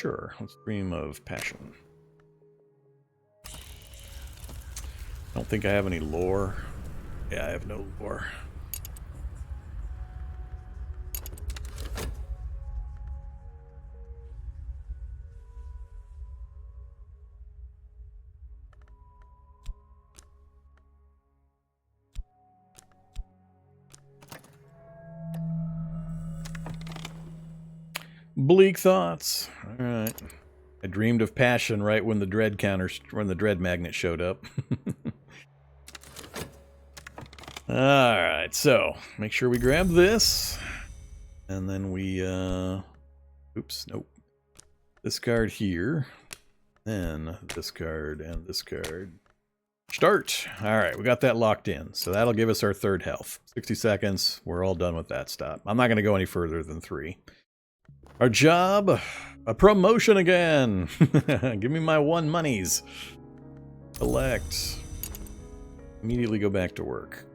Sure, let's dream of passion. I don't think I have any lore. Yeah, I have no lore. Bleak thoughts. All right. I dreamed of passion right when the dread magnet showed up. All right. So make sure we grab this, and then we oops, nope. Discard here, then discard and discard. Start. All right, we got that locked in, so that'll give us our third health. 60 seconds. We're all done with that stop. I'm not going to go any further than 3. Our job, a promotion again. Give me my 1 monies. Select. Immediately go back to work.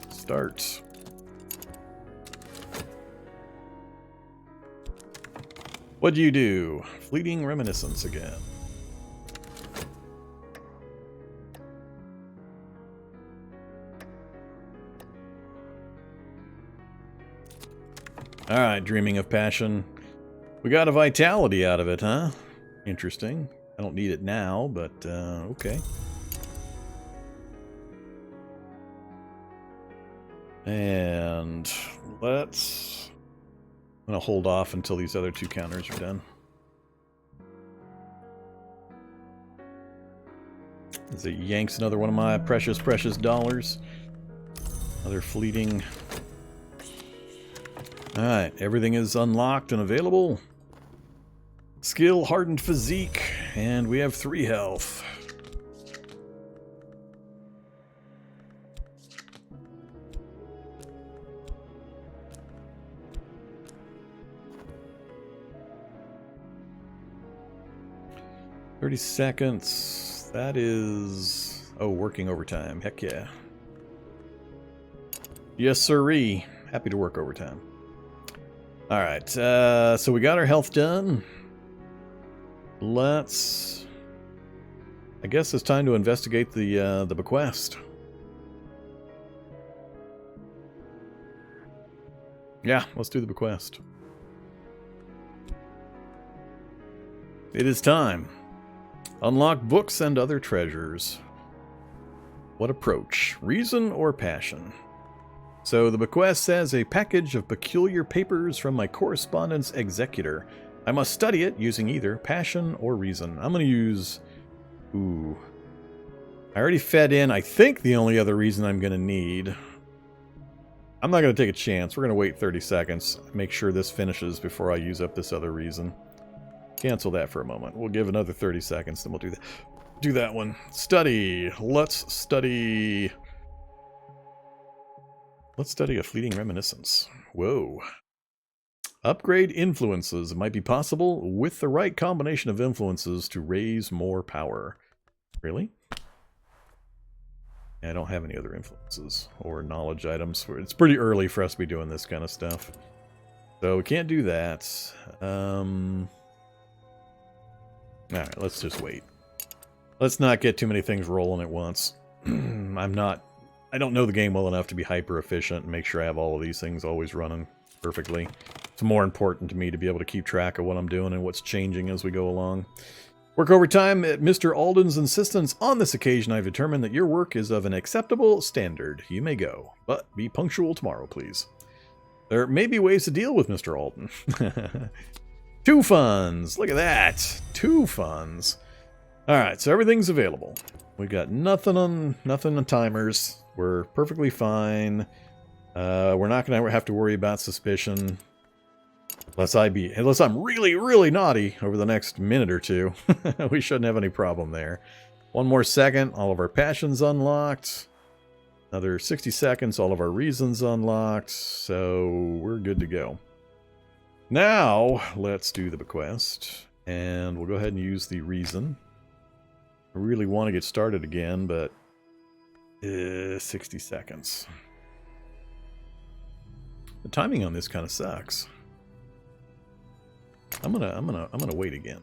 Start. What'd you do? Fleeting reminiscence again. Alright, dreaming of passion. We got a vitality out of it, huh? Interesting. I don't need it now, but okay. And let's... I'm going to hold off until these other 2 counters are done. As it yanks another one of my precious, precious dollars. Another fleeting... Alright, everything is unlocked and available. Skill, hardened physique, and we have 3 health. $30 seconds. That is... Oh, working overtime. Heck yeah. Yes, sirree. Happy to work overtime. Alright, so we got our health done. Let's... I guess it's time to investigate the bequest. Yeah, let's do the bequest. It is time. Unlock books and other treasures. What approach? Reason or passion? So the bequest says a package of peculiar papers from my correspondence executor. I must study it using either passion or reason. I'm going to use... Ooh. I already fed in, I think, the only other reason I'm going to need. I'm not going to take a chance. We're going to wait 30 seconds. Make sure this finishes before I use up this other reason. Cancel that for a moment. We'll give another 30 seconds, then we'll do that one. Study. Let's study... Let's study a fleeting reminiscence. Whoa. Upgrade influences. It might be possible with the right combination of influences to raise more power. Really? I don't have any other influences or knowledge items. It's pretty early for us to be doing this kind of stuff. So we can't do that. Alright, let's just wait. Let's not get too many things rolling at once. I don't know the game well enough to be hyper efficient and make sure I have all of these things always running perfectly. It's more important to me to be able to keep track of what I'm doing and what's changing as we go along. Work overtime at Mr. Alden's insistence. On this occasion, I've determined that your work is of an acceptable standard. You may go, but be punctual tomorrow, please. There may be ways to deal with Mr. Alden. 2 funds. Look at that. 2 funds. Alright, so everything's available. We got nothing on timers. We're perfectly fine. We're not going to have to worry about suspicion. Unless I'm really, really naughty over the next minute or 2. We shouldn't have any problem there. 1 more second. All of our passions unlocked. Another 60 seconds. All of our reasons unlocked. So we're good to go. Now, let's do the bequest. And we'll go ahead and use the reason. I really want to get started again, but 60 seconds. The timing on this kind of sucks. I'm gonna wait again.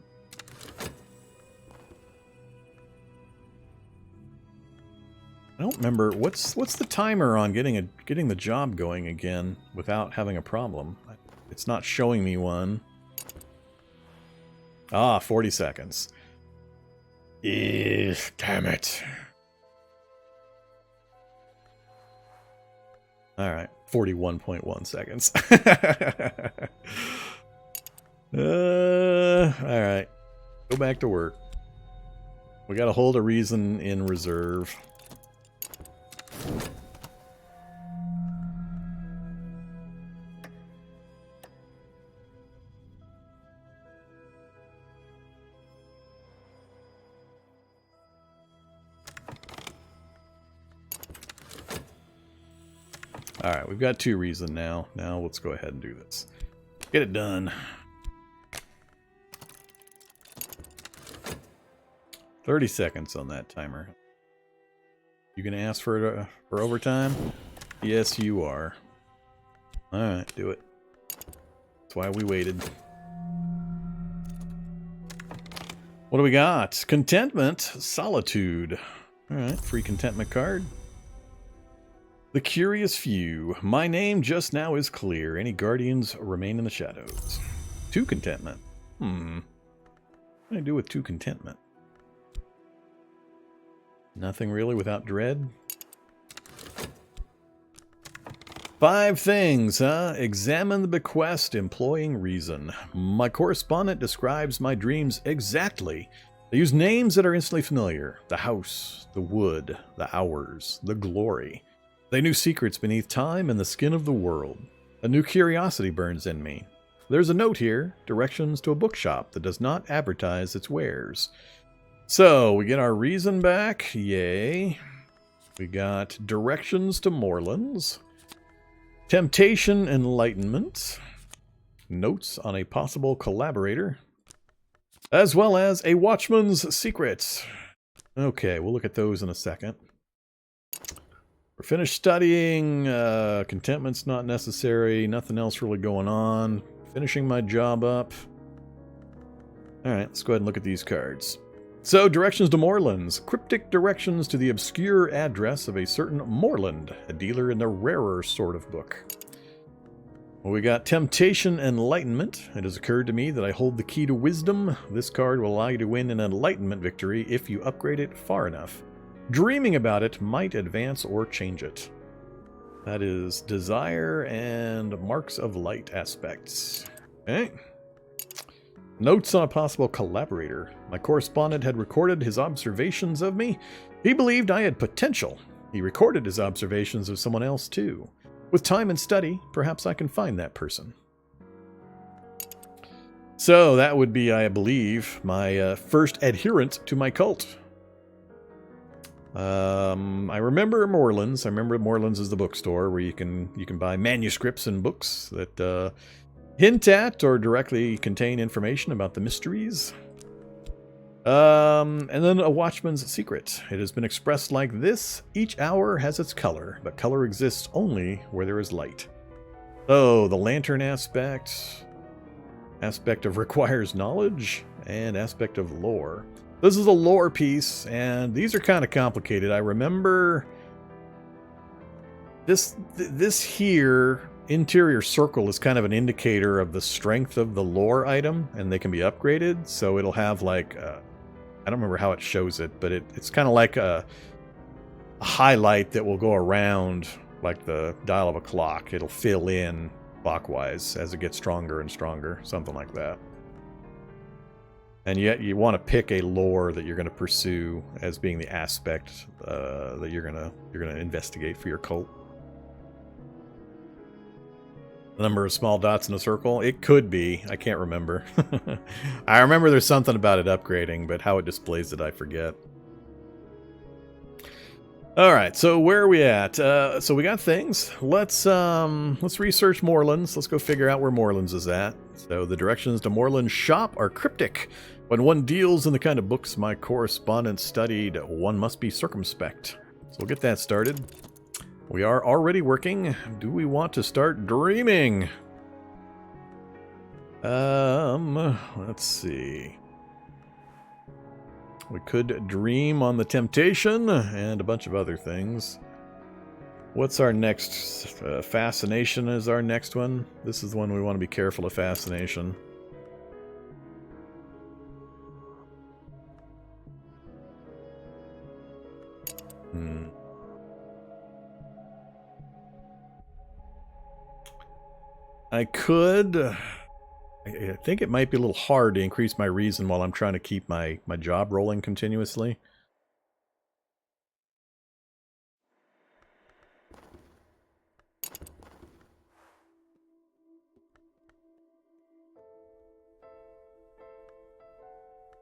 I don't remember what's the timer on getting the job going again without having a problem. It's not showing me one. Ah, 40 seconds. Damn it. All right, 41.1 seconds. All right, go back to work. We got to hold a reason in reserve. All right, we've got 2 reason now. Now let's go ahead and do this. Get it done. 30 seconds on that timer. You gonna ask for overtime? Yes, you are. All right, do it. That's why we waited. What do we got? Contentment, solitude. All right, free contentment card. The Curious Few. My name just now is clear. Any guardians remain in the shadows. 2 contentment. What do I do with 2 contentment? Nothing really without dread. 5 things, huh? Examine the bequest employing reason. My correspondent describes my dreams exactly. They use names that are instantly familiar. The house, the wood, the hours, the glory. They knew secrets beneath time and the skin of the world. A new curiosity burns in me. There's a note here, directions to a bookshop that does not advertise its wares. So, we get our reason back. Yay. We got directions to Moorlands. Temptation Enlightenment. Notes on a possible collaborator. As well as a Watchman's Secret. Okay, we'll look at those in a second. We're finished studying. Contentment's not necessary. Nothing else really going on. Finishing my job up. Alright, let's go ahead and look at these cards. So, directions to Moorlands. Cryptic directions to the obscure address of a certain Moorland, a dealer in the rarer sort of book. Well, we got Temptation Enlightenment. It has occurred to me that I hold the key to wisdom. This card will allow you to win an enlightenment victory if you upgrade it far enough. Dreaming about it might advance or change it. That is desire and marks of light aspects. Okay. Notes on a possible collaborator. My correspondent had recorded his observations of me. He believed I had potential. He recorded his observations of someone else too. With time and study, perhaps I can find that person. So that would be, I believe, my first adherent to my cult. I remember Moorlands. I remember Moorlands is the bookstore where you can buy manuscripts and books that hint at or directly contain information about the mysteries. And then a Watchman's Secret. It has been expressed like this: each hour has its color, but color exists only where there is light. So the lantern aspect of requires knowledge, and aspect of lore. This is a lore piece, and these are kind of complicated. I remember this here interior circle is kind of an indicator of the strength of the lore item, and they can be upgraded. So it'll have like I don't remember how it shows it, but it's kind of like a highlight that will go around like the dial of a clock. It'll fill in clockwise as it gets stronger and stronger, something like that. And yet you want to pick a lore that you're going to pursue as being the aspect that you're gonna investigate for your cult. The number of small dots in a circle? It could be. I can't remember. I remember there's something about it upgrading, but how it displays it I forget. Alright, so where are we at? So we got things. Let's research Moorlands. Let's go figure out where Moorlands is at. So the directions to Moorlands shop are cryptic. When one deals in the kind of books my correspondent studied, one must be circumspect. So we'll get that started. We are already working. Do we want to start dreaming? Let's see. We could dream on the temptation and a bunch of other things. What's our next? Fascination is our next one. This is the one we want to be careful of, Fascination. I could... I think it might be a little hard to increase my reason while I'm trying to keep my job rolling continuously.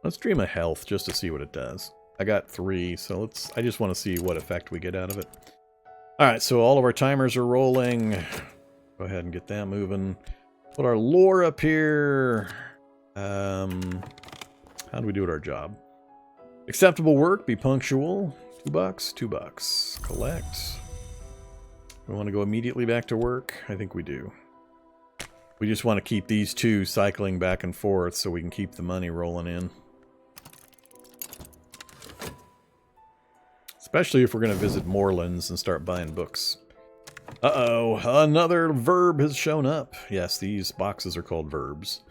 Let's dream of health just to see what it does. I got 3, so I just want to see what effect we get out of it. Alright, so all of our timers are rolling. Go ahead and get that moving. Put our lore up here. How do we do at our job? Acceptable work, be punctual. $2, $2. Collect. We want to go immediately back to work? I think we do. We just want to keep these two cycling back and forth so we can keep the money rolling in. Especially if we're going to visit Moorlands and start buying books. Uh-oh, another verb has shown up. Yes, these boxes are called verbs.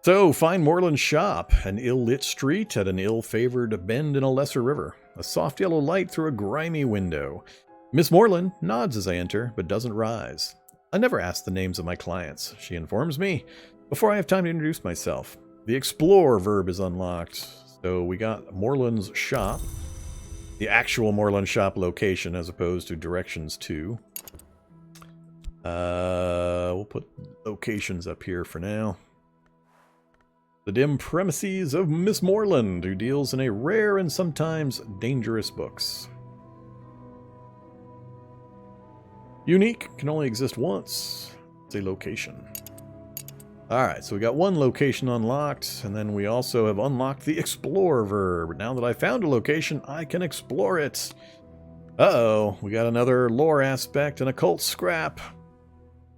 So, find Moorland's shop. An ill-lit street at an ill-favored bend in a lesser river. A soft yellow light through a grimy window. Miss Moorland nods as I enter, but doesn't rise. I never ask the names of my clients, she informs me, before I have time to introduce myself. The explore verb is unlocked. So, we got Moorland's shop. The actual Moorland shop location as opposed to directions to. We'll put locations up here for now. The dim premises of Miss Moorland, who deals in a rare and sometimes dangerous books. Unique, can only exist once. It's a location. Alright, so we got one location unlocked, and then we also have unlocked the explore verb. Now that I found a location, I can explore it. Uh-oh, we got another lore aspect and a cult scrap.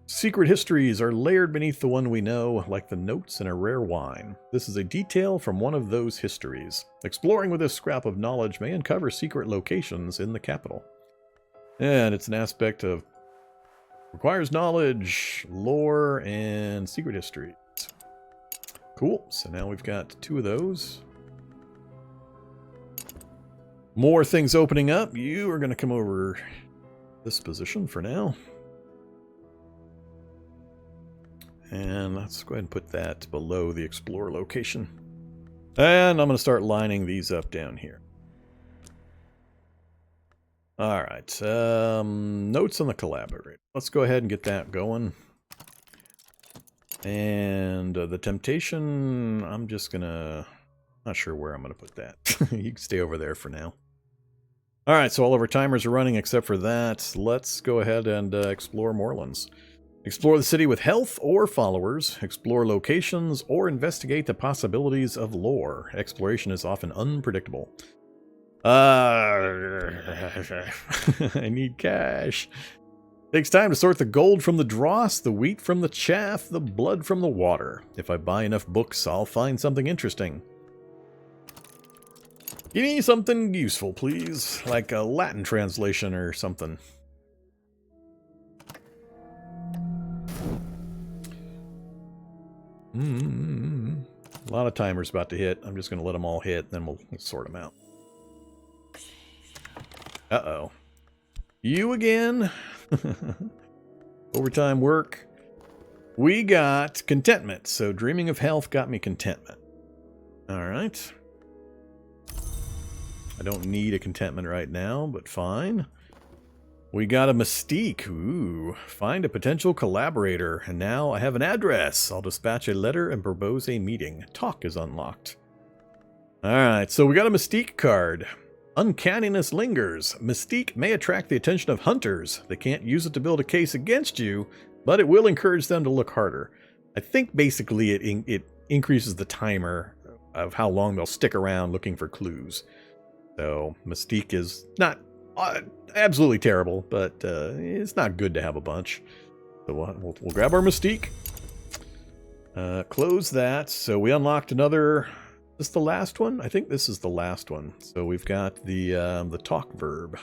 Secret histories are layered beneath the one we know, like the notes in a rare wine. This is a detail from one of those histories. Exploring with this scrap of knowledge may uncover secret locations in the capital. And it's an aspect of requires knowledge, lore, and secret histories. Cool, so now we've got 2 of those. More things opening up. You are going to come over this position for now. And let's go ahead and put that below the explore location. And I'm going to start lining these up down here. Alright, notes on the collaborator. Let's go ahead and get that going. And the temptation, I'm just going to... Not sure where I'm going to put that. You can stay over there for now. Alright, so all of our timers are running except for that. Let's go ahead and explore Moorlands. Explore the city with health or followers, explore locations, or investigate the possibilities of lore. Exploration is often unpredictable. I need cash. Takes time to sort the gold from the dross, the wheat from the chaff, the blood from the water. If I buy enough books, I'll find something interesting. Give me something useful, please. Like a Latin translation or something. A lot of timers about to hit. I'm just going to let them all hit, then we'll sort them out. Uh-oh. You again? Overtime work. We got contentment. So dreaming of health got me contentment. Alright. I don't need a contentment right now, but fine. We got a mystique. Ooh. Find a potential collaborator. And now I have an address. I'll dispatch a letter and propose a meeting. Talk is unlocked. Alright, so we got a mystique card. Uncanniness lingers. Mystique may attract the attention of hunters. They can't use it to build a case against you, but it will encourage them to look harder. I think basically it increases the timer of how long they'll stick around looking for clues. So Mystique is not absolutely terrible, but it's not good to have a bunch. So we'll grab our Mystique. Close that. So we unlocked another... Is this the last one? I think this is the last one. So we've got the talk verb.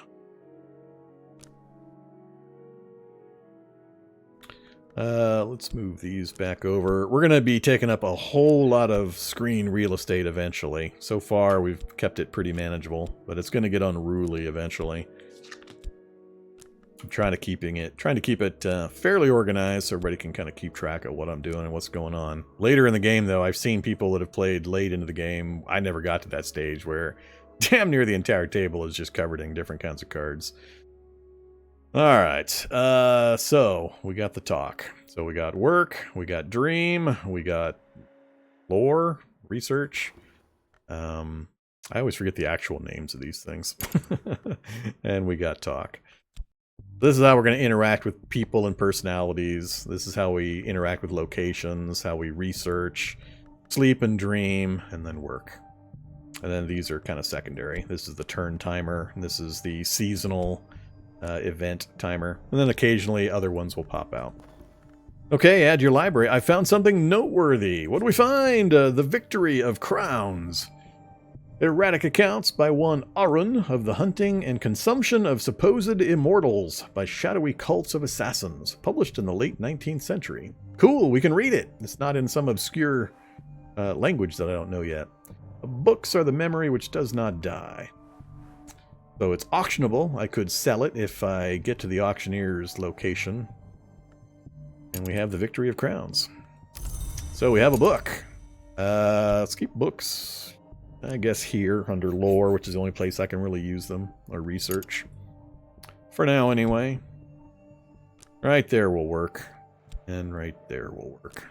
Let's move these back over. We're going to be taking up a whole lot of screen real estate eventually. So far, we've kept it pretty manageable, but it's going to get unruly eventually. I'm trying to keep it fairly organized so everybody can kind of keep track of what I'm doing and what's going on. Later in the game, though, I've seen people that have played late into the game. I never got to that stage where damn near the entire table is just covered in different kinds of cards. Alright, so we got the talk. So we got work, we got dream, we got lore, research. I always forget the actual names of these things. And we got talk. This is how we're going to interact with people and personalities. This is how we interact with locations, how we research, sleep and dream, and then work. And then these are kind of secondary. This is the turn timer, and this is the seasonal event timer, and then occasionally other ones will pop out. Okay, add your library. I found something noteworthy. What do we find? The Victory of Crowns. Erratic accounts by one Arun of the hunting and consumption of supposed immortals by shadowy cults of assassins, published in the late 19th century. Cool, we can read it. It's not in some obscure language that I don't know yet. Books are the memory which does not die. So it's auctionable. I could sell it if I get to the auctioneer's location. And we have the Victory of Crowns. So we have a book. Let's keep books, I guess, here under lore, which is the only place I can really use them, or research. For now, anyway. Right there will work. And right there will work.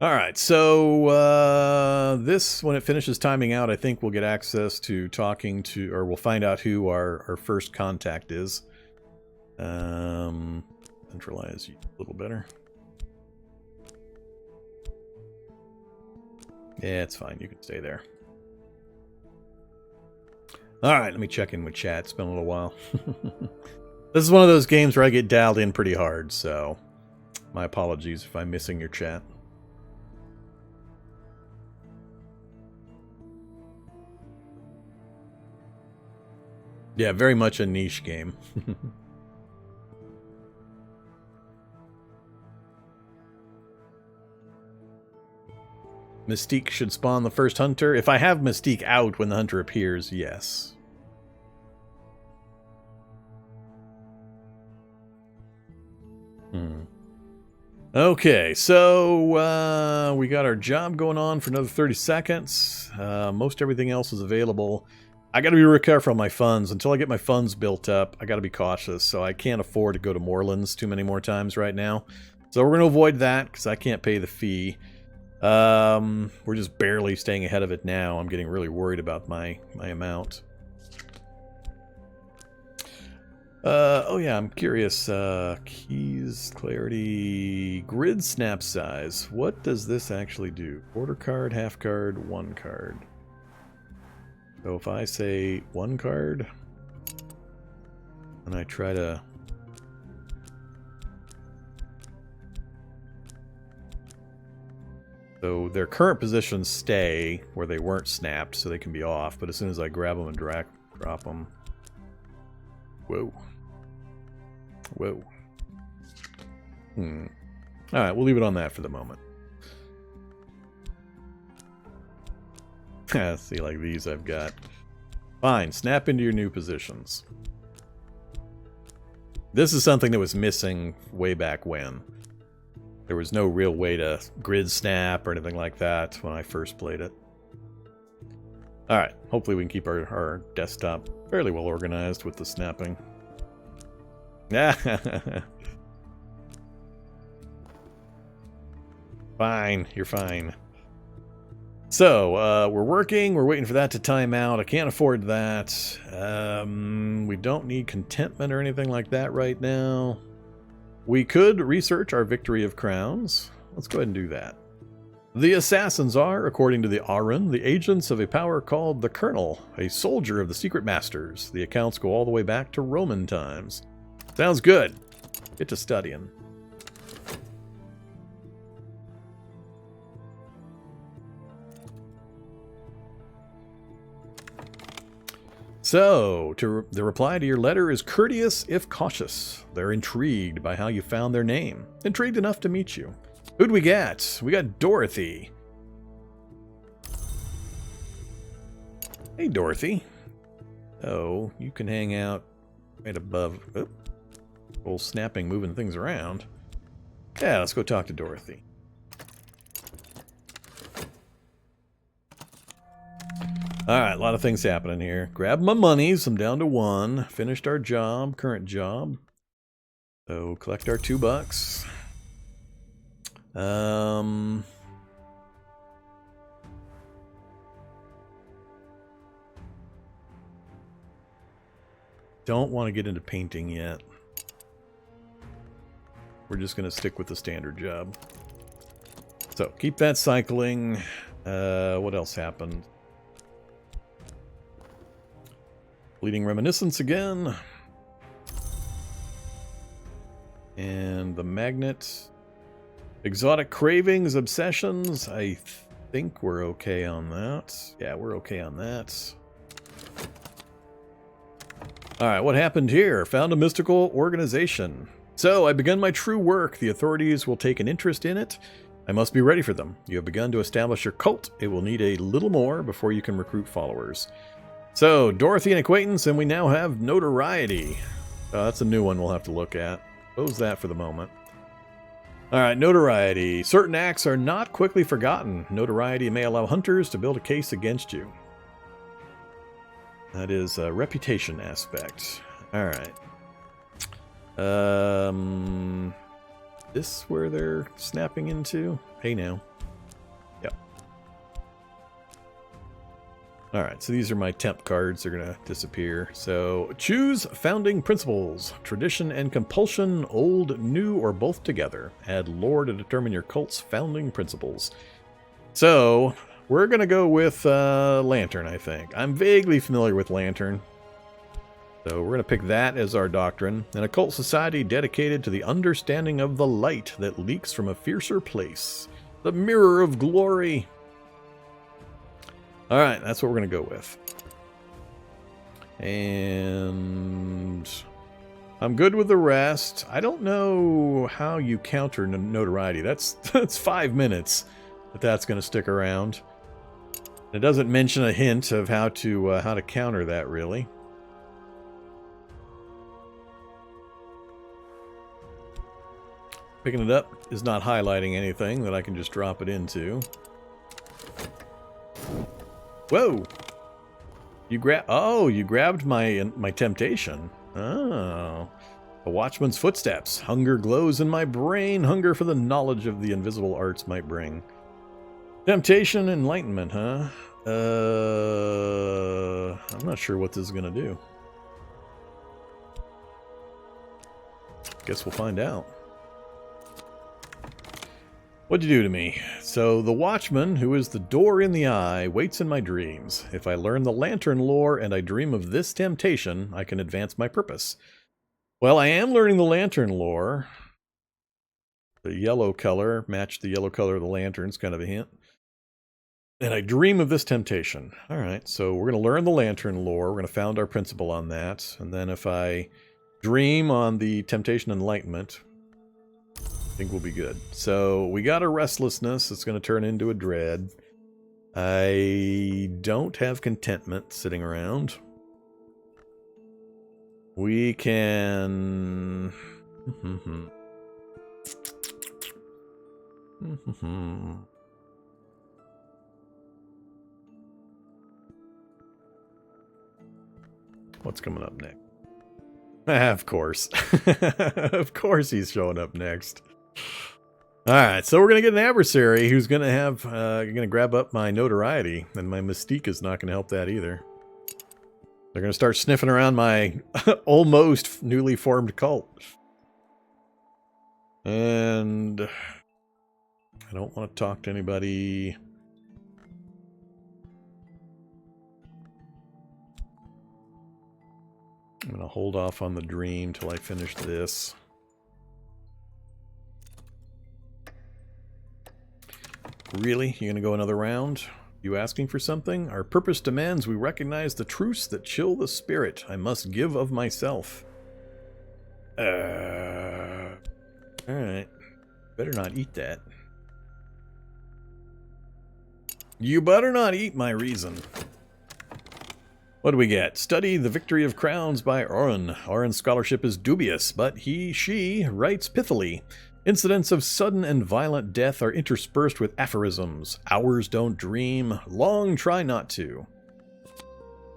Alright, so this, when it finishes timing out, I think we'll get access to talking to, or we'll find out who our first contact is. Centralize a little better. Yeah, it's fine. You can stay there. Alright, let me check in with chat. It's been a little while. This is one of those games where I get dialed in pretty hard, so my apologies if I'm missing your chat. Yeah, very much a niche game. Mystique should spawn the first hunter. If I have Mystique out when the hunter appears, yes. Okay, so we got our job going on for another 30 seconds. Most everything else is available. I got to be real careful on my funds. Until I get my funds built up, I got to be cautious. So I can't afford to go to Morelands too many more times right now. So we're going to avoid that because I can't pay the fee. We're just barely staying ahead of it now. I'm getting really worried about my amount. Oh yeah, I'm curious. Keys, clarity, grid snap size. What does this actually do? Quarter card, half card, one card. So if I say one card, and I try to... So their current positions stay where they weren't snapped, so they can be off, but as soon as I grab them and drop them... Whoa. Whoa. Alright, we'll leave it on that for the moment. See, like these I've got. Fine, snap into your new positions. This is something that was missing way back when. There was no real way to grid snap or anything like that when I first played it. Alright, hopefully we can keep our desktop fairly well organized with the snapping. Fine, you're fine. So, we're working, we're waiting for that to time out. I can't afford that. We don't need contentment or anything like that right now. We could research our Victory of Crowns. Let's go ahead and do that. The assassins are, according to the Aran, the agents of a power called the Colonel, a soldier of the Secret Masters. The accounts go all the way back to Roman times. Sounds good. Get to studying. So, the reply to your letter is courteous if cautious. They're intrigued by how you found their name. Intrigued enough to meet you. Who'd we get? We got Dorothy. Hey, Dorothy. Oh, you can hang out right above. Oh, old snapping, moving things around. Yeah, let's go talk to Dorothy. Alright, a lot of things happening here. Grab my monies. I'm down to 1. Finished our job, current job. So, collect our $2. Don't want to get into painting yet. We're just going to stick with the standard job. So, keep that cycling. What else happened? Fleeting reminiscence again. And the magnet. Exotic cravings, obsessions. I think we're okay on that. Yeah, we're okay on that. Alright, what happened here? Found a mystical organization. So, I begun my true work. The authorities will take an interest in it. I must be ready for them. You have begun to establish your cult. It will need a little more before you can recruit followers. So, Dorothy and acquaintance, and we now have Notoriety. That's a new one we'll have to look at. Close that for the moment. Alright, Notoriety. Certain acts are not quickly forgotten. Notoriety may allow hunters to build a case against you. That is a reputation aspect. Alright. This where they're snapping into? Hey now. Yep. Alright, so these are my temp cards. They're going to disappear. So, choose founding principles. Tradition and compulsion, old, new, or both together. Add lore to determine your cult's founding principles. So, we're going to go with Lantern, I think. I'm vaguely familiar with Lantern. So we're going to pick that as our doctrine. An occult society dedicated to the understanding of the light that leaks from a fiercer place. The mirror of glory. Alright, that's what we're going to go with. And I'm good with the rest. I don't know how you counter Notoriety. That's 5 minutes that's going to stick around. It doesn't mention a hint of how to counter that, really. Picking it up is not highlighting anything that I can just drop it into. Whoa! You grabbed my temptation. Oh. A watchman's footsteps. Hunger glows in my brain. Hunger for the knowledge of the invisible arts might bring. Temptation, enlightenment, huh? I'm not sure what this is going to do. Guess we'll find out. What'd you do to me? So, the Watchman, who is the door in the eye, waits in my dreams. If I learn the Lantern lore and I dream of this temptation, I can advance my purpose. Well, I am learning the Lantern lore. The yellow color matched the yellow color of the lanterns, kind of a hint. And I dream of this temptation. Alright, so we're going to learn the Lantern lore. We're going to found our principle on that. And then if I dream on the temptation enlightenment, I think we'll be good. So we got a restlessness. It's going to turn into a dread. I don't have contentment sitting around. We can... What's coming up next? Of course. Of course he's showing up next. Alright, so we're going to get an adversary who's going to have, going to grab up my Notoriety, and my Mystique is not going to help that either. They're going to start sniffing around my almost newly formed cult. And I don't want to talk to anybody. I'm going to hold off on the dream till I finish this. Really? You going to go another round? You asking for something? Our purpose demands we recognize the truths that chill the spirit. I must give of myself. Alright. Better not eat that. You better not eat my reason. What do we get? Study The Victory of Crowns by Oren. Oren's scholarship is dubious, but she writes pithily. Incidents of sudden and violent death are interspersed with aphorisms. Hours don't dream. Long try not to.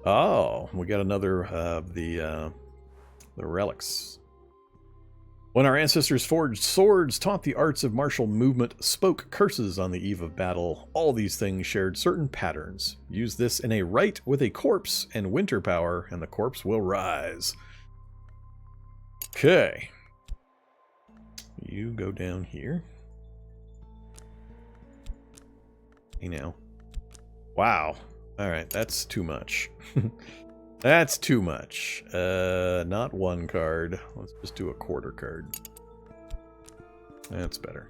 Oh, we got another of the relics. When our ancestors forged swords, taught the arts of martial movement, spoke curses on the eve of battle, all these things shared certain patterns. Use this in a rite with a corpse and winter power, and the corpse will rise. Okay. You go down here. Hey now. Wow. Alright, that's too much. That's too much. Not one card. Let's just do a quarter card. That's better.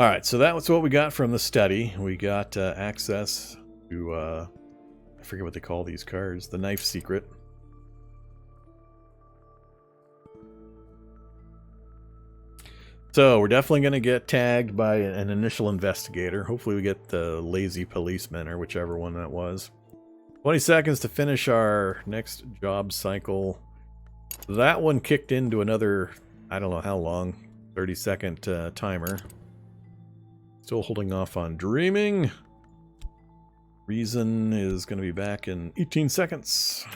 Alright, so that was what we got from the study. We got access to, I forget what they call these cards. The Knife Secret. So, we're definitely going to get tagged by an initial investigator. Hopefully we get the lazy policeman or whichever one that was. 20 seconds to finish our next job cycle. That one kicked into another, I don't know how long, 30-second timer. Still holding off on dreaming. Reason is going to be back in 18 seconds.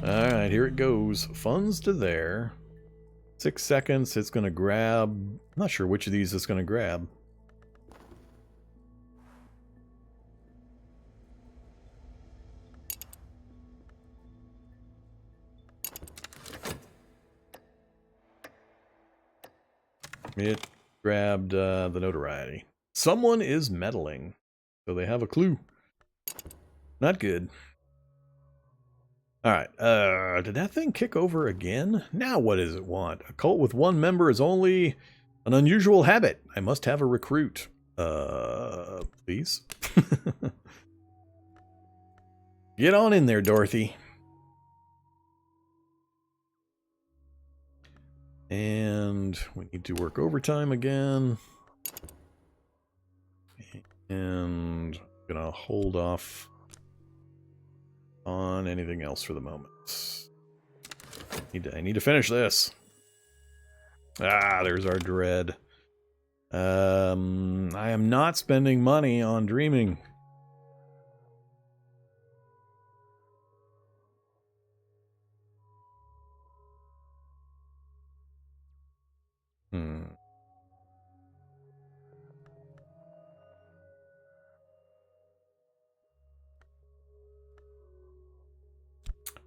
Alright, here it goes. Funds to there. 6 seconds, it's going to grab... I'm not sure which of these it's going to grab. It grabbed the Notoriety. Someone is meddling. So they have a clue. Not good. Alright, did that thing kick over again? Now what does it want? A cult with one member is only an unusual habit. I must have a recruit. Please? Get on in there, Dorothy. And we need to work overtime again. And I'm gonna hold off on anything else for the moment. I need to finish this. Ah, there's our dread. I am not spending money on dreaming.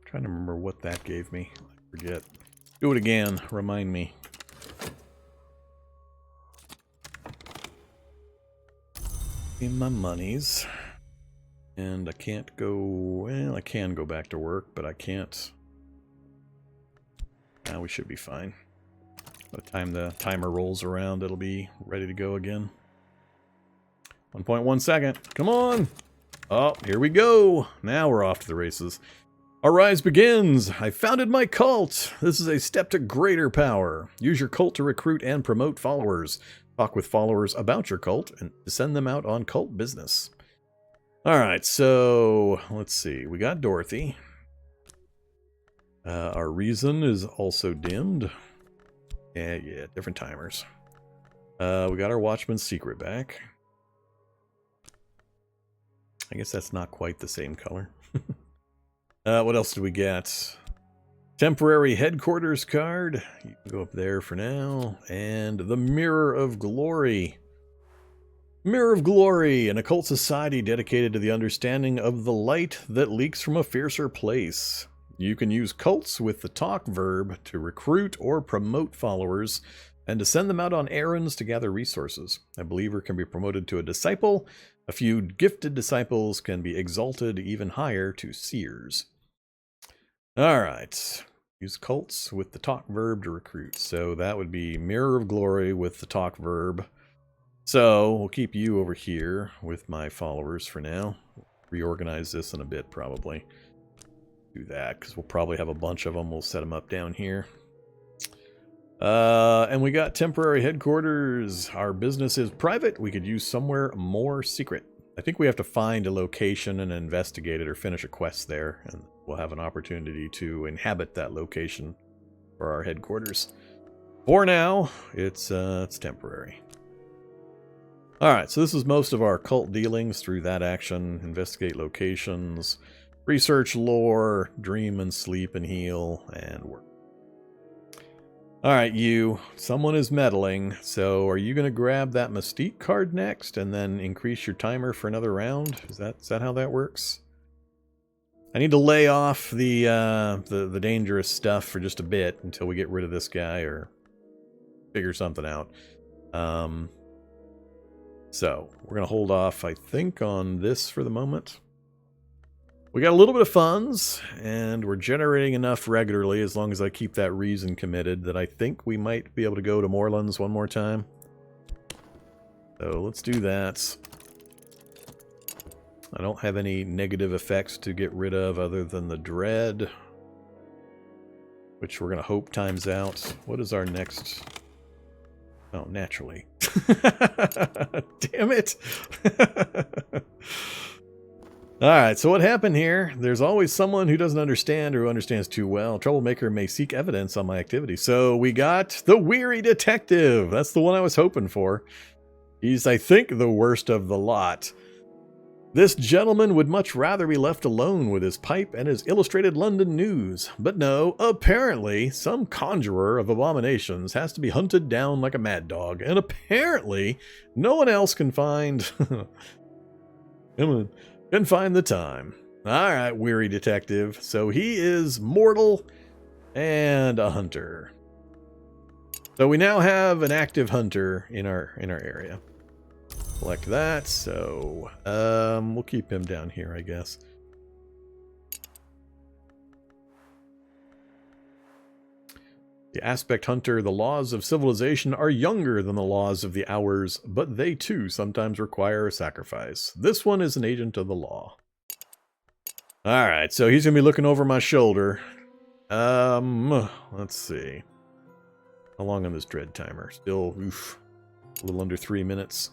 Trying to remember what that gave me. I forget. Do it again. Remind me. In my monies. And I can't go... Well, I can go back to work, but I can't. Now we should be fine. By the time the timer rolls around, it'll be ready to go again. 1.1 second. Come on! Oh, here we go! Now we're off to the races. Our rise begins! I founded my cult! This is a step to greater power. Use your cult to recruit and promote followers. Talk with followers about your cult and to send them out on cult business. Alright, so let's see. We got Dorothy. Our reason is also dimmed. Yeah, different timers. We got our Watchman's Secret back. I guess that's not quite the same color. What else do we get? Temporary headquarters card. You can go up there for now. And the Mirror of Glory. Mirror of Glory, an occult society dedicated to the understanding of the light that leaks from a fiercer place. You can use cults with the talk verb to recruit or promote followers and to send them out on errands to gather resources. A believer can be promoted to a disciple. A few gifted disciples can be exalted even higher to seers. All right. Use cults with the talk verb to recruit. So that would be Mirror of Glory with the talk verb. So we'll keep you over here with my followers for now. Reorganize this in a bit, probably. Do that, because we'll probably have a bunch of them. We'll set them up down here. And we got temporary headquarters. Our business is private. We could use somewhere more secret. I think we have to find a location and investigate it or finish a quest there. And we'll have an opportunity to inhabit that location for our headquarters. For now, it's temporary. Alright, so this is most of our cult dealings through that action. Investigate locations, research lore, dream and sleep and heal, and work. Alright, you. Someone is meddling, so are you going to grab that Mystique card next and then increase your timer for another round? Is that how that works? I need to lay off the dangerous stuff for just a bit until we get rid of this guy or figure something out. So, we're going to hold off, I think, on this for the moment. We got a little bit of funds, and we're generating enough regularly, as long as I keep that reason committed, that I think we might be able to go to Moorlands one more time. So, let's do that. I don't have any negative effects to get rid of other than the dread, which we're going to hope times out. What is our next... Oh, naturally. Damn it. Alright, so what happened here? There's always someone who doesn't understand or who understands too well. Troublemaker may seek evidence on my activity. So we got the Weary Detective. That's the one I was hoping for. He's, I think, the worst of the lot. This gentleman would much rather be left alone with his pipe and his illustrated London news. But no, apparently, some conjurer of abominations has to be hunted down like a mad dog. And apparently, no one else can find... can find the time. Alright, Weary Detective. So he is mortal and a hunter. So we now have an active hunter in our area. Select that, so we'll keep him down here, I guess. The Aspect Hunter, the laws of civilization are younger than the laws of the hours, but they too sometimes require a sacrifice. This one is an agent of the law. Alright, so he's going to be looking over my shoulder. Let's see. How long on this dread timer? Still, a little under 3 minutes.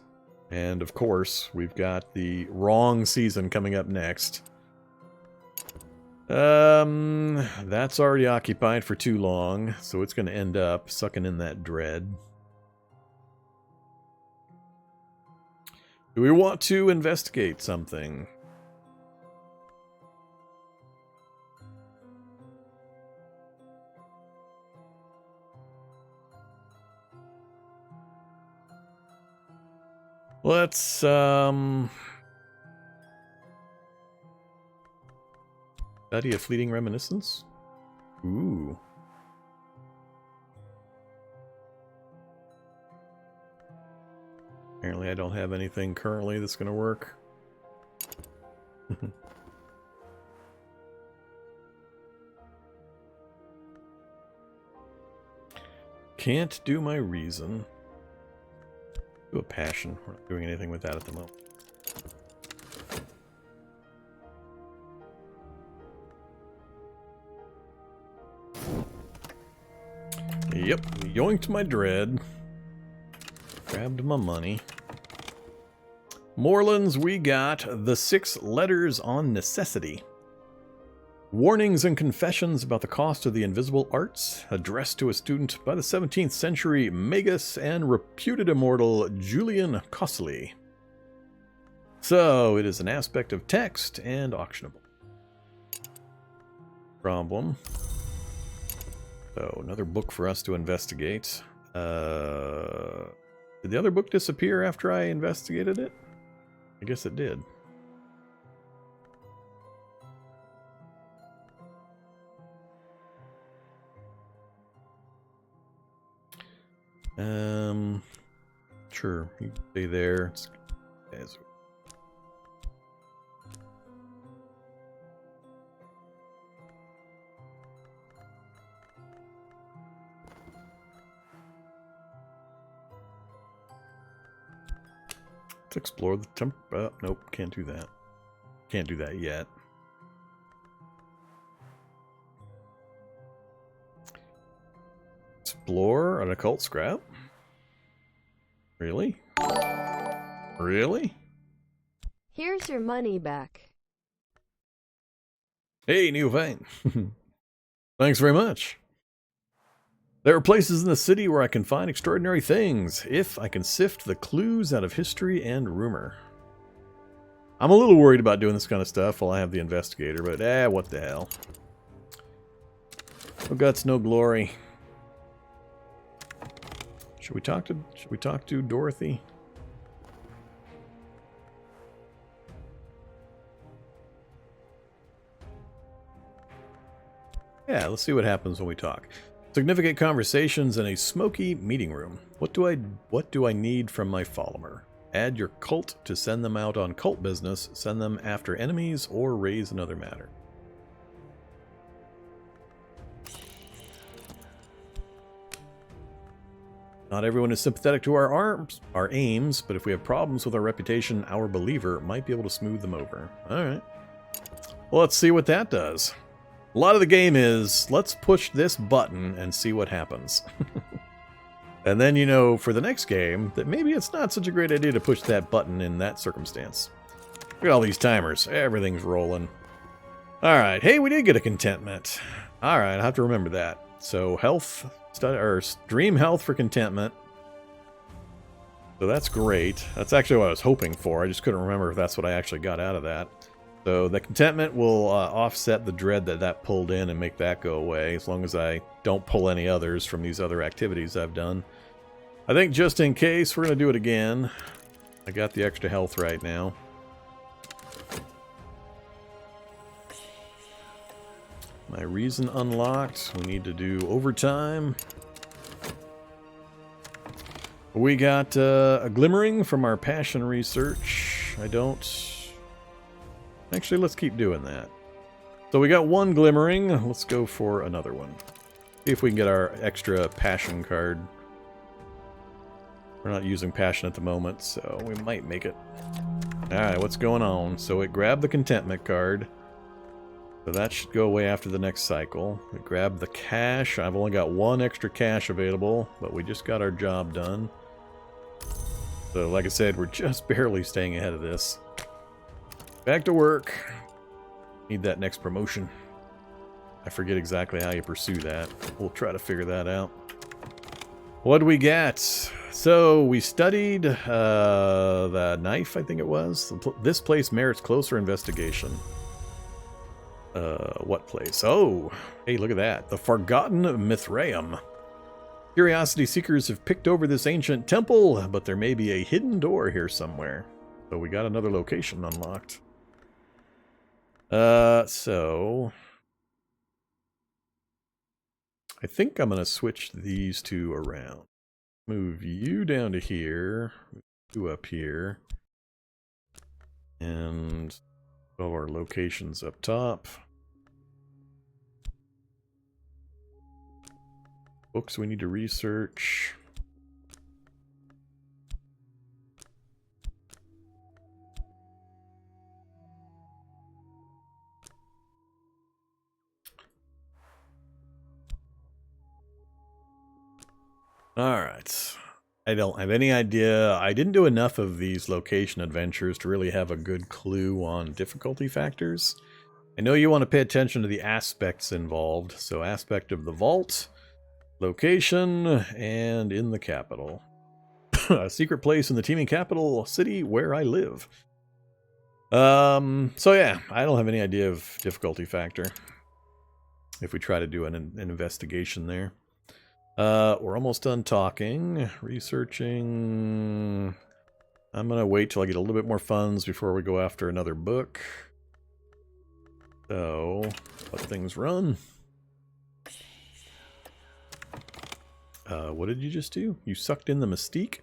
And of course, we've got the wrong season coming up next. That's already occupied for too long, so it's going to end up sucking in that dread. Do we want to investigate something? Let's, study a fleeting reminiscence? Ooh. Apparently I don't have anything currently that's going to work. Can't do my reason. Do a passion. We're not doing anything with that at the moment. Yep, yoinked my dread. Grabbed my money. Moorlands, we got the 6 letters on necessity. Warnings and confessions about the cost of the invisible arts, addressed to a student by the 17th century magus and reputed immortal Julian Cosley. So, it is an aspect of text and auctionable. Problem. So, another book for us to investigate. This Did the other book disappear after I investigated it? I guess it did. Sure, you can stay there. Let's explore the nope, can't do that. Can't do that yet. Explore an occult scrap? Really? Really? Here's your money back. Hey, New Vein. Thanks very much. There are places in the city where I can find extraordinary things, if I can sift the clues out of history and rumor. I'm a little worried about doing this kind of stuff while I have the investigator, but what the hell. No guts, no glory. Should we talk to Dorothy? Yeah, let's see what happens when we talk. Significant conversations in a smoky meeting room. What do I need from my follower? Add your cult to send them out on cult business, send them after enemies, or raise another matter. Not everyone is sympathetic to our aims, but if we have problems with our reputation, our believer might be able to smooth them over. Alright. Well, let's see what that does. A lot of the game is, let's push this button and see what happens. And then you know for the next game that maybe it's not such a great idea to push that button in that circumstance. Look at all these timers. Everything's rolling. Alright, hey, we did get a contentment. Alright, I'll have to remember that. So health, or dream health for contentment. So that's great. That's actually what I was hoping for. I just couldn't remember if that's what I actually got out of that. So the contentment will offset the dread that pulled in and make that go away, as long as I don't pull any others from these other activities I've done. I think just in case, we're going to do it again. I got the extra health right now. My reason unlocked. We need to do overtime. We got a glimmering from our passion research. I don't... Actually, let's keep doing that. So we got one glimmering. Let's go for another one. See if we can get our extra passion card. We're not using passion at the moment, so we might make it. Alright, what's going on? So it grabbed the contentment card. So that should go away after the next cycle. We grabbed the cash. I've only got one extra cash available, but we just got our job done. So like I said, we're just barely staying ahead of this. Back to work. Need that next promotion. I forget exactly how you pursue that. We'll try to figure that out. What do we get? So we studied the knife, I think it was. This place merits closer investigation. What place? Oh, hey, look at that. The Forgotten Mithraeum. Curiosity seekers have picked over this ancient temple, but there may be a hidden door here somewhere. So we got another location unlocked. So I think I'm going to switch these two around. Move you down to here, move you up here, and all our locations up top. Books we need to research. Alright. I don't have any idea. I didn't do enough of these location adventures to really have a good clue on difficulty factors. I know you want to pay attention to the aspects involved. So aspect of the vault, location, and in the capital. A secret place in the teeming capital city where I live. So yeah, I don't have any idea of difficulty factor. If we try to do an investigation there. We're almost done talking. Researching. I'm going to wait till I get a little bit more funds before we go after another book. So, let things run. What did you just do? You sucked in the mystique?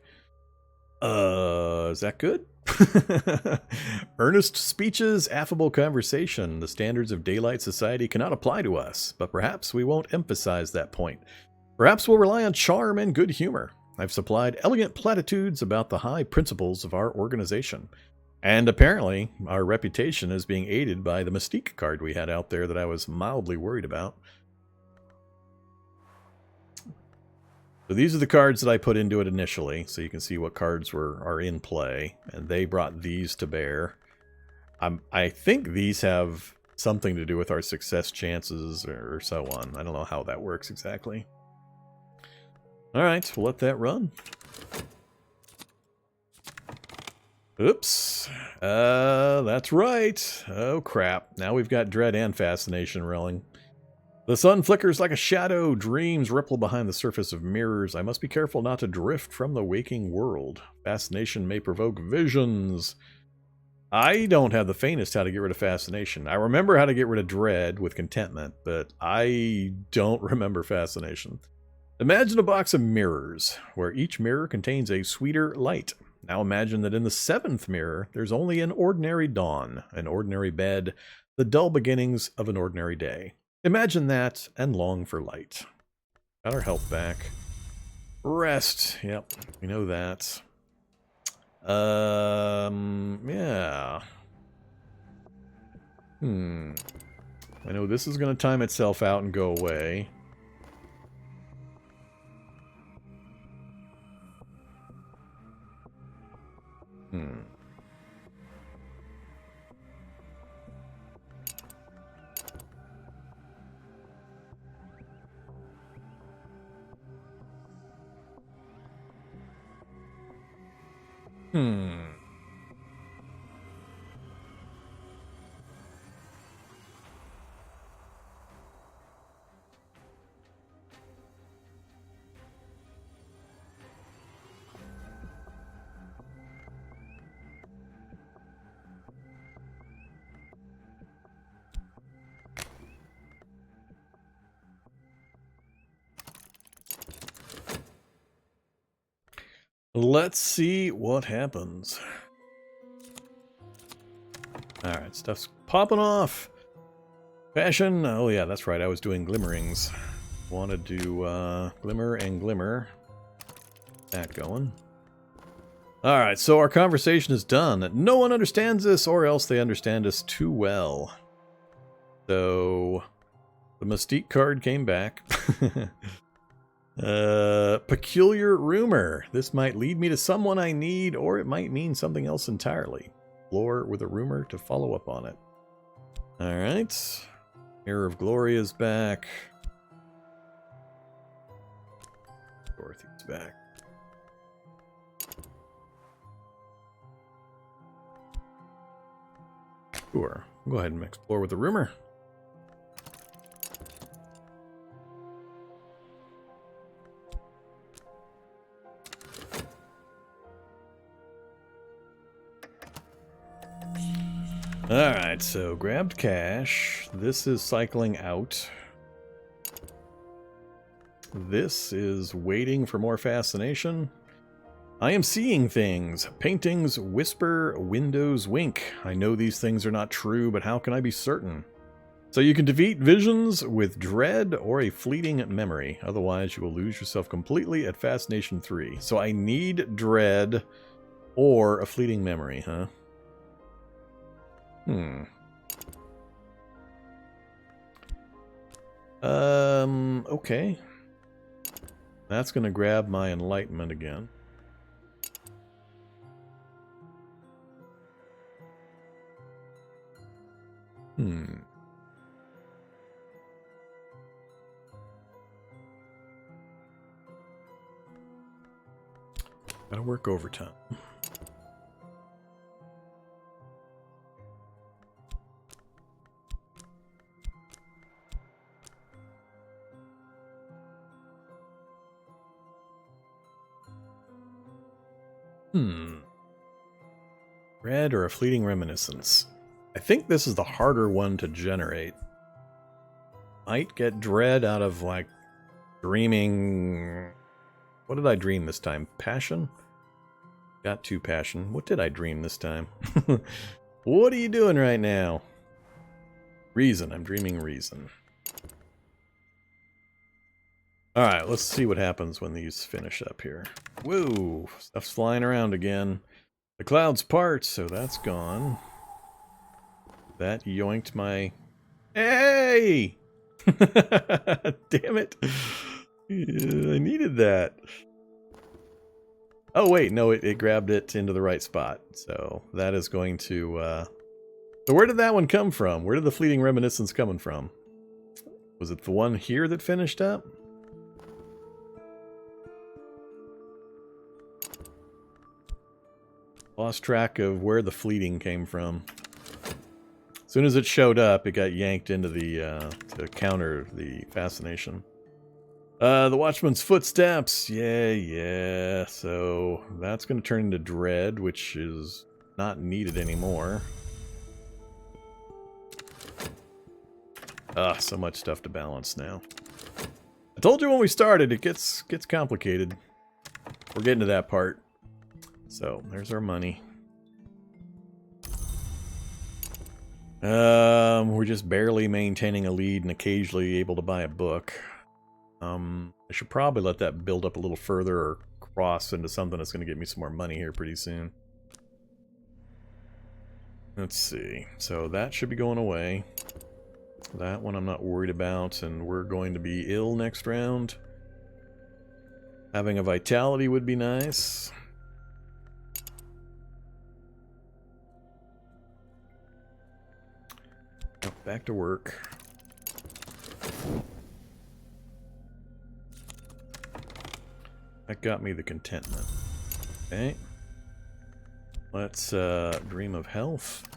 Is that good? Earnest speeches, affable conversation. The standards of daylight society cannot apply to us, but perhaps we won't emphasize that point. Perhaps we'll rely on charm and good humor. I've supplied elegant platitudes about the high principles of our organization. And apparently, our reputation is being aided by the mystique card we had out there that I was mildly worried about. So these are the cards that I put into it initially, so you can see what cards are in play, and they brought these to bear. I think these have something to do with our success chances or so on. I don't know how that works exactly. Alright, we'll let that run. Oops. That's right. Oh crap. Now we've got Dread and Fascination rolling. The sun flickers like a shadow, dreams ripple behind the surface of mirrors. I must be careful not to drift from the waking world. Fascination may provoke visions. I don't have the faintest how to get rid of Fascination. I remember how to get rid of Dread with Contentment, but I don't remember Fascination. Imagine a box of mirrors, where each mirror contains a sweeter light. Now imagine that in the 7th mirror, there's only an ordinary dawn, an ordinary bed, the dull beginnings of an ordinary day. Imagine that and long for light. Got our health back. Rest. Yep, we know that. Yeah. I know this is going to time itself out and go away. Let's see what happens. Alright, stuff's popping off. Fashion. Oh yeah, that's right. I was doing glimmerings. Wanted to glimmer and glimmer. That going. Alright, so our conversation is done. No one understands this, or else they understand us too well. So, the Mystique card came back. Peculiar rumor. This might lead me to someone I need, or it might mean something else entirely. Explore with a rumor to follow up on it. Alright. Mirror of Glory is back. Dorothy's back. Sure. Go ahead and explore with the rumor. Alright, so grabbed cash. This is cycling out. This is waiting for more fascination. I am seeing things. Paintings whisper, windows wink. I know these things are not true, but how can I be certain? So you can defeat visions with dread or a fleeting memory. Otherwise, you will lose yourself completely at Fascination 3. So I need dread or a fleeting memory, huh? Okay. That's gonna grab my enlightenment again. Gotta work overtime. Dread or a fleeting reminiscence? I think this is the harder one to generate. Might get dread out of, like, dreaming... What did I dream this time? Passion? Got 2 passion. What did I dream this time? What are you doing right now? Reason. I'm dreaming reason. Alright, let's see what happens when these finish up here. Woo! Stuff's flying around again. The clouds part, so that's gone. That yoinked my... Hey! Damn it. I needed that. Oh, wait, no, it grabbed it into the right spot. So that is going to... So where did that one come from? Where did the fleeting reminiscence coming from? Was it the one here that finished up? Lost track of where the fleeting came from. As soon as it showed up, it got yanked into the, to counter the fascination. The Watchman's footsteps. Yeah. So that's going to turn into dread, which is not needed anymore. So much stuff to balance now. I told you when we started, it gets complicated. We're getting to that part. So, there's our money. We're just barely maintaining a lead and occasionally able to buy a book. I should probably let that build up a little further or cross into something that's going to get me some more money here pretty soon. Let's see. So that should be going away. That one I'm not worried about, and we're going to be ill next round. Having a vitality would be nice. Oh, back to work. That got me the contentment. Okay. Let's dream of health.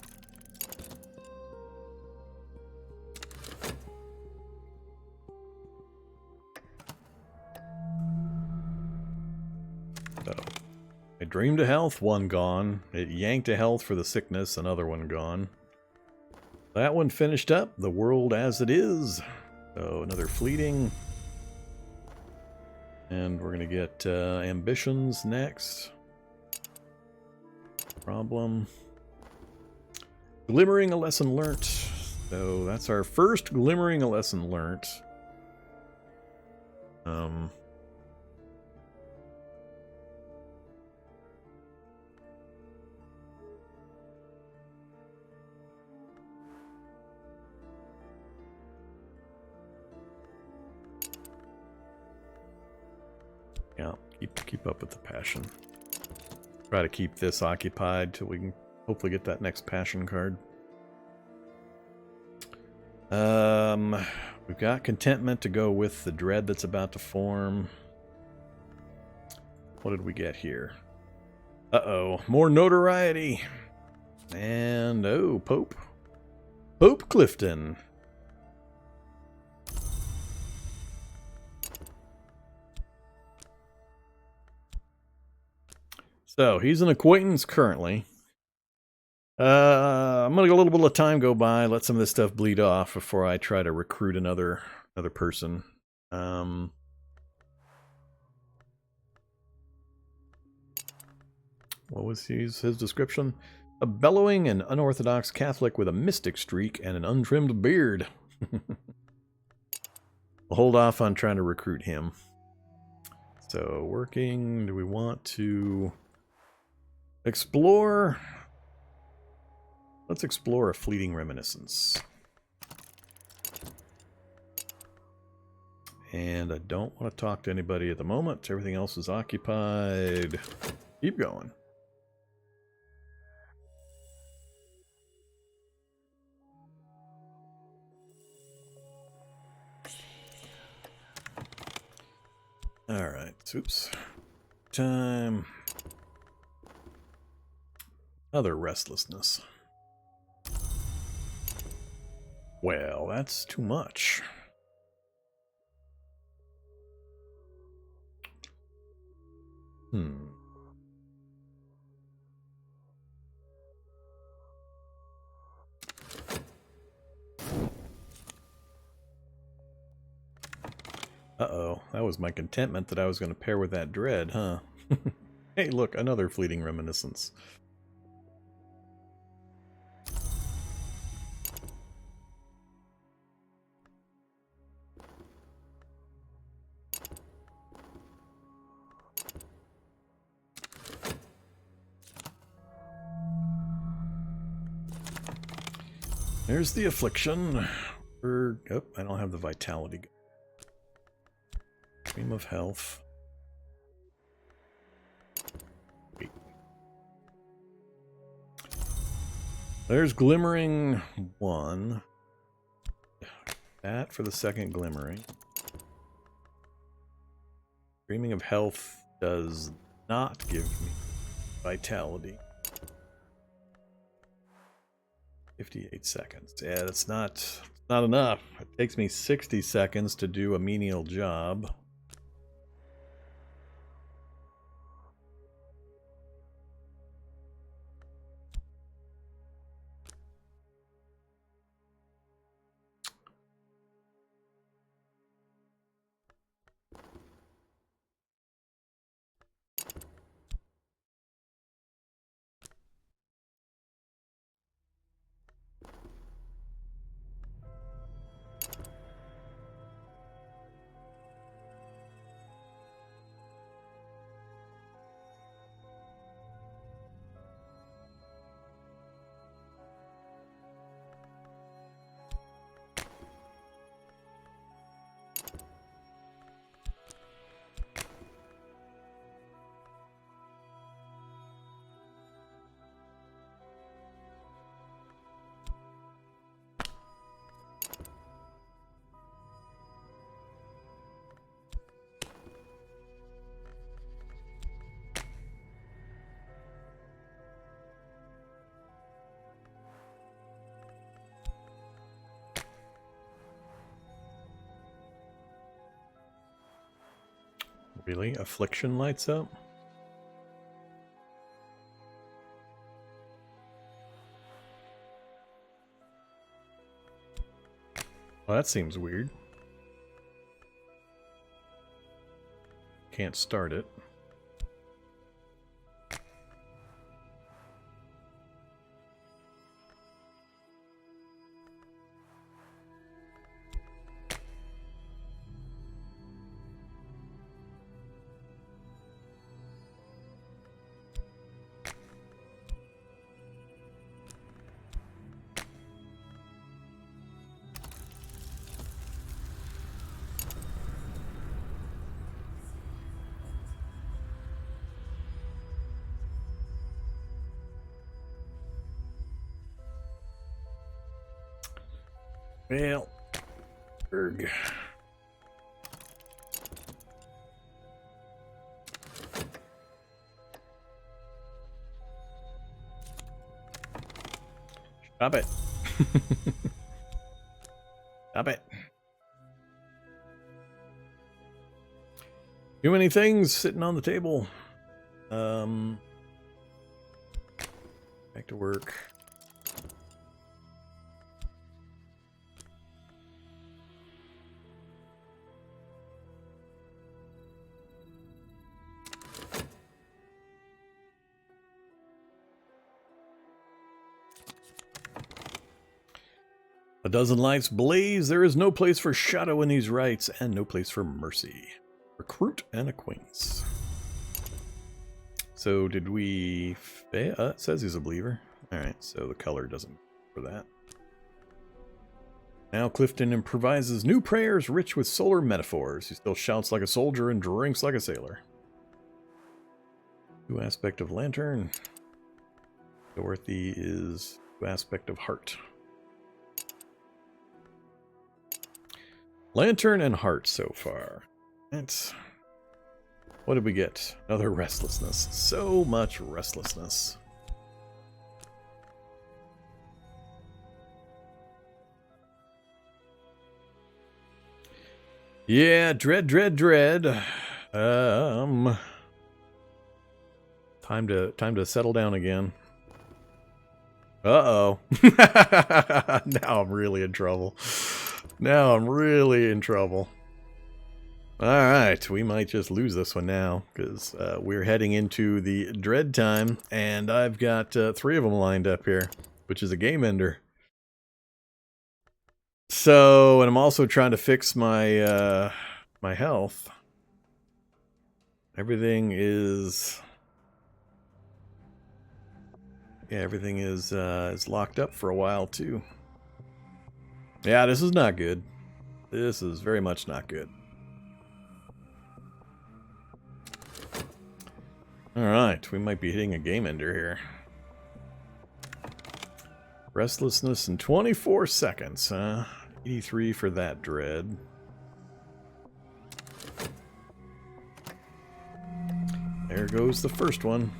So, I dreamed of health, one gone. It yanked a health for the sickness, another one gone. That one finished up, the world as it is. So another fleeting. And we're going to get ambitions next. Problem. Glimmering a lesson learnt. So that's our first glimmering a lesson learnt. Yeah, keep up with the passion. Try to keep this occupied till we can hopefully get that next passion card. We've got contentment to go with the dread that's about to form. What did we get here? Uh-oh, more notoriety. And, oh, Pope. Pope Clifton. So, he's an acquaintance currently. I'm gonna let a little bit of time go by, let some of this stuff bleed off before I try to recruit another person. What was his description? A bellowing and unorthodox Catholic with a mystic streak and an untrimmed beard. We'll hold off on trying to recruit him. So, working, do we want to explore? Let's explore a fleeting reminiscence. And I don't want to talk to anybody at the moment. Everything else is occupied. Keep going. Alright, oops. Time. Other restlessness. Well, that's too much. Uh-oh, that was my contentment that I was going to pair with that dread, huh? Hey, look, another fleeting reminiscence. There's the affliction. Oh, I don't have the vitality. Stream of health. Wait. There's glimmering 1. That for the second glimmering. Streaming of health does not give me vitality. 58 seconds. Yeah, that's not enough. It takes me 60 seconds to do a menial job. Really? Affliction lights up? Well, that seems weird. Can't start it. Well, erg. Stop it. Stop it. Too many things sitting on the table. Back to work. A dozen lights blaze. There is no place for shadow in these rites, and no place for mercy. Recruit an acquaintance. So did we... it says he's a believer. Alright, so the color doesn't for that. Now Clifton improvises new prayers rich with solar metaphors. He still shouts like a soldier and drinks like a sailor. New aspect of lantern. Dorothy is new aspect of heart. Lantern and heart so far. That's... What did we get? Another restlessness. So much restlessness. Yeah, dread. Time to settle down again. Uh-oh. Now I'm really in trouble. Now I'm really in trouble. Alright, we might just lose this one now, because we're heading into the dread time, and I've got 3 of them lined up here, which is a game ender. So, and I'm also trying to fix my my health. Everything is... Yeah, everything is locked up for a while, too. Yeah, this is not good. This is very much not good. Alright, we might be hitting a game ender here. Restlessness in 24 seconds, huh? 83 for that dread. There goes the first one.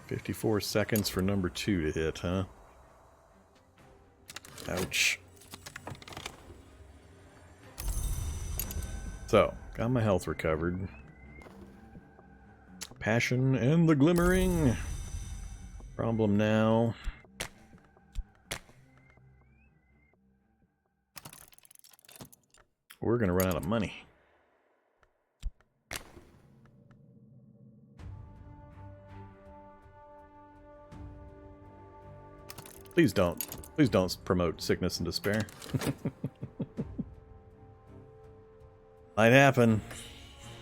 54 seconds for number 2 to hit, huh? Ouch. So, got my health recovered. Passion and the glimmering. Problem now. We're gonna run out of money. Please don't promote sickness and despair. Might happen.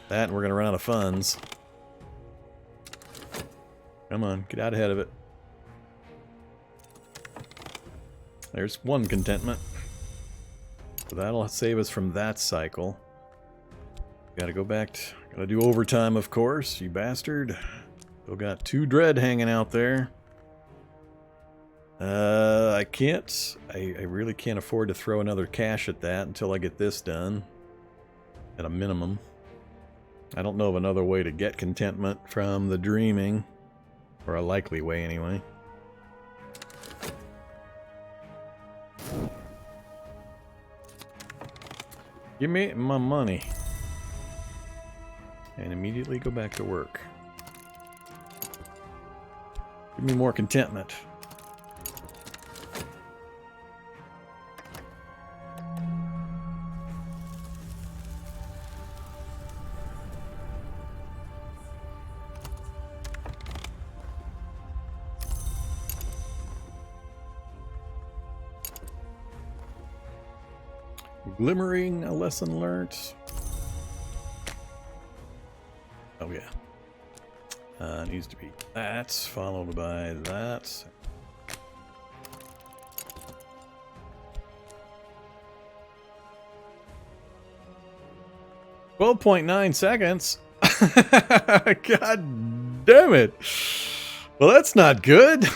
That and we're gonna run out of funds. Come on, get out ahead of it. There's one contentment. So that'll save us from that cycle. Gotta go back to... Gotta do overtime, of course, you bastard. Still got 2 dread hanging out there. I can't... I really can't afford to throw another cash at that until I get this done. At a minimum. I don't know of another way to get contentment from the dreaming. Or a likely way, anyway. Give me my money. And immediately go back to work. Give me more contentment. Glimmering, a lesson learned. Oh yeah. Needs to be that, followed by that. .9 seconds. God damn it. Well, that's not good.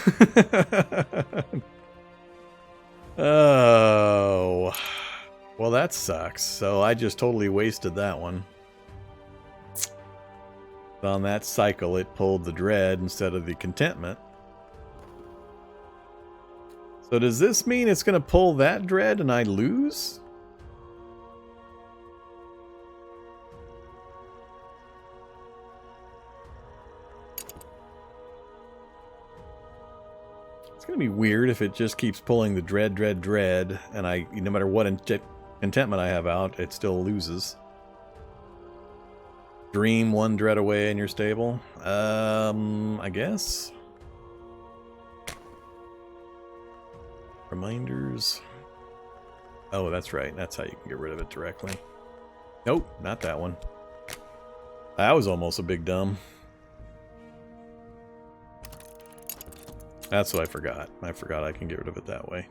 Oh. Well, that sucks. So I just totally wasted that one. On that cycle, it pulled the dread instead of the contentment. So does this mean it's going to pull that dread and I lose? It's going to be weird if it just keeps pulling the dread, and no matter what contentment I have out, it still loses. Dream 1 dread away and you're stable. I guess. Reminders. Oh, that's right. That's how you can get rid of it directly. Nope, not that one. That was almost a big dumb. That's what I forgot. I forgot I can get rid of it that way.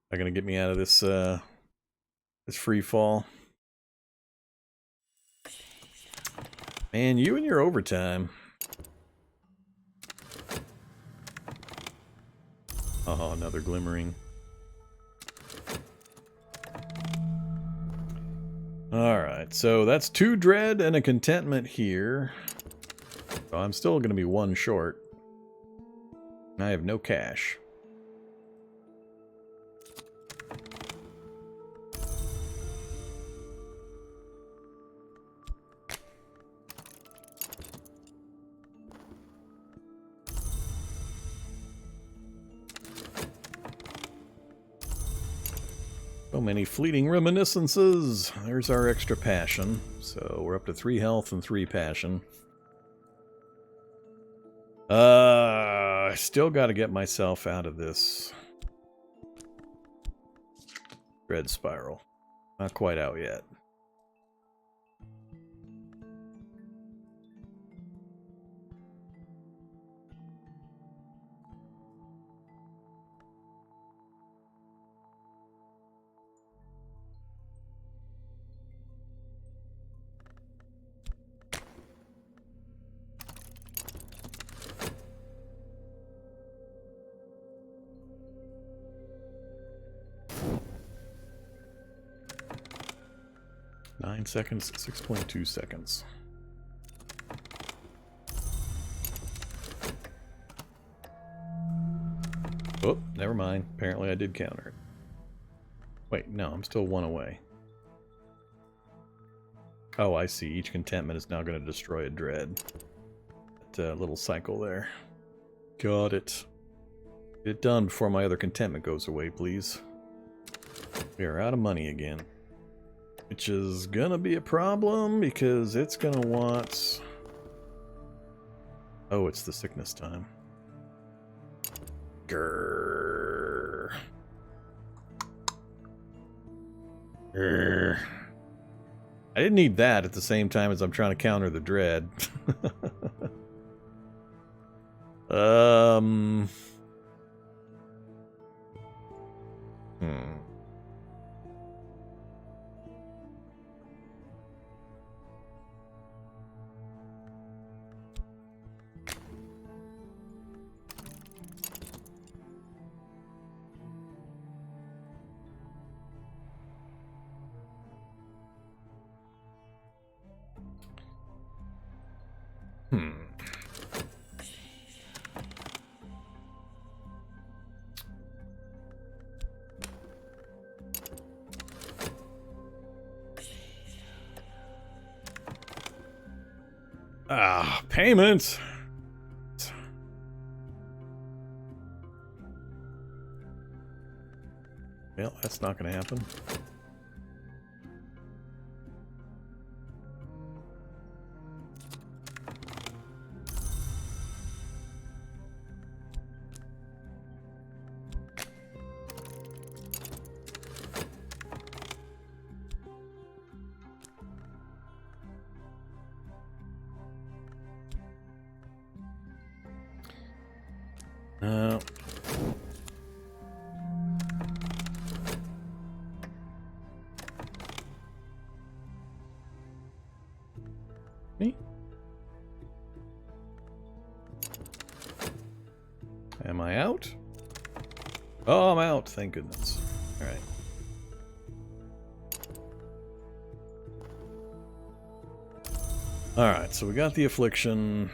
They're gonna get me out of this this free fall. Man, you and your overtime. Oh, another glimmering. Alright, so that's 2 dread and a contentment here. So I'm still going to be 1 short. I have no cash. So many fleeting reminiscences. There's our extra passion. So we're up to 3 health and 3 passion. I still got to get myself out of this dread spiral. Not quite out yet. Seconds, 6.2 seconds. Oh, never mind. Apparently I did counter it. Wait, no, I'm still 1 away. Oh, I see. Each contentment is now going to destroy a dread. That little cycle there. Got it. Get it done before my other contentment goes away, please. We are out of money again. Which is gonna be a problem because it's gonna want... Oh, it's the sickness time. Grrr. Grrr. I didn't need that at the same time as I'm trying to counter the dread. Payment! Well, that's not going to happen. Me? Am I out? Oh, I'm out. Thank goodness. All right. All right. So we got the affliction.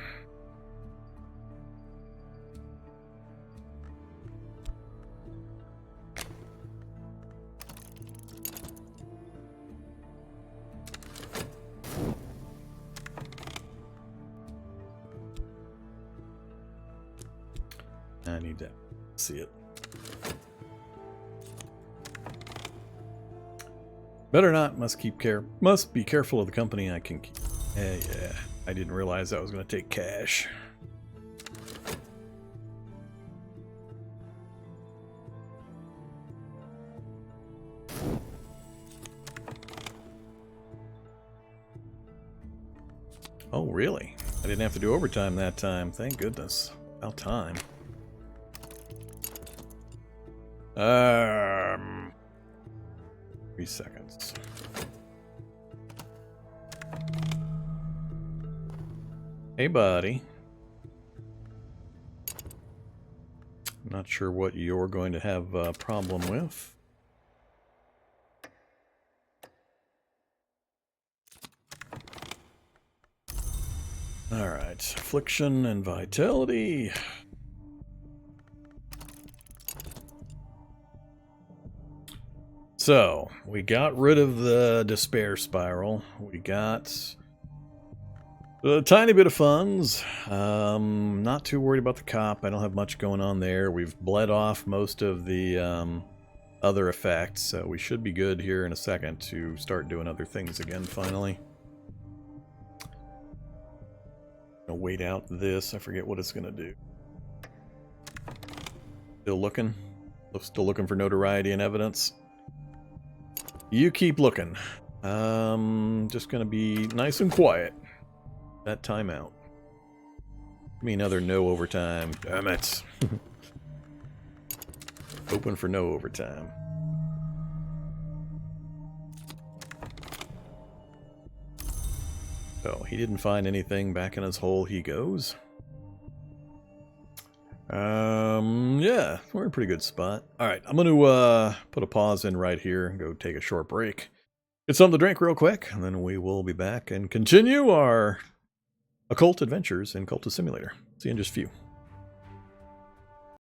I need to see it. Better not. Must be careful of the company I can keep. Yeah. I didn't realize that was going to take cash. Oh, really? I didn't have to do overtime that time. Thank goodness. About time. 3 seconds. Hey, buddy. I'm not sure what you're going to have a problem with. Alright, affliction and vitality. So, we got rid of the despair spiral. We got a tiny bit of funds. Not too worried about the cop. I don't have much going on there. We've bled off most of the other effects, so we should be good here in a second to start doing other things again, finally. Gonna wait out this. I forget what it's gonna do. Still looking? Still looking for notoriety and evidence? You keep looking. Just gonna be nice and quiet. That time out. Give me another no overtime. Damn it. Open for no overtime. So, he didn't find anything. Back in his hole he goes. Yeah, we're in a pretty good spot. Alright, I'm gonna put a pause in right here and go take a short break. Get something to drink real quick, and then we will be back and continue our occult adventures in Cultist Simulator. See you in just a few.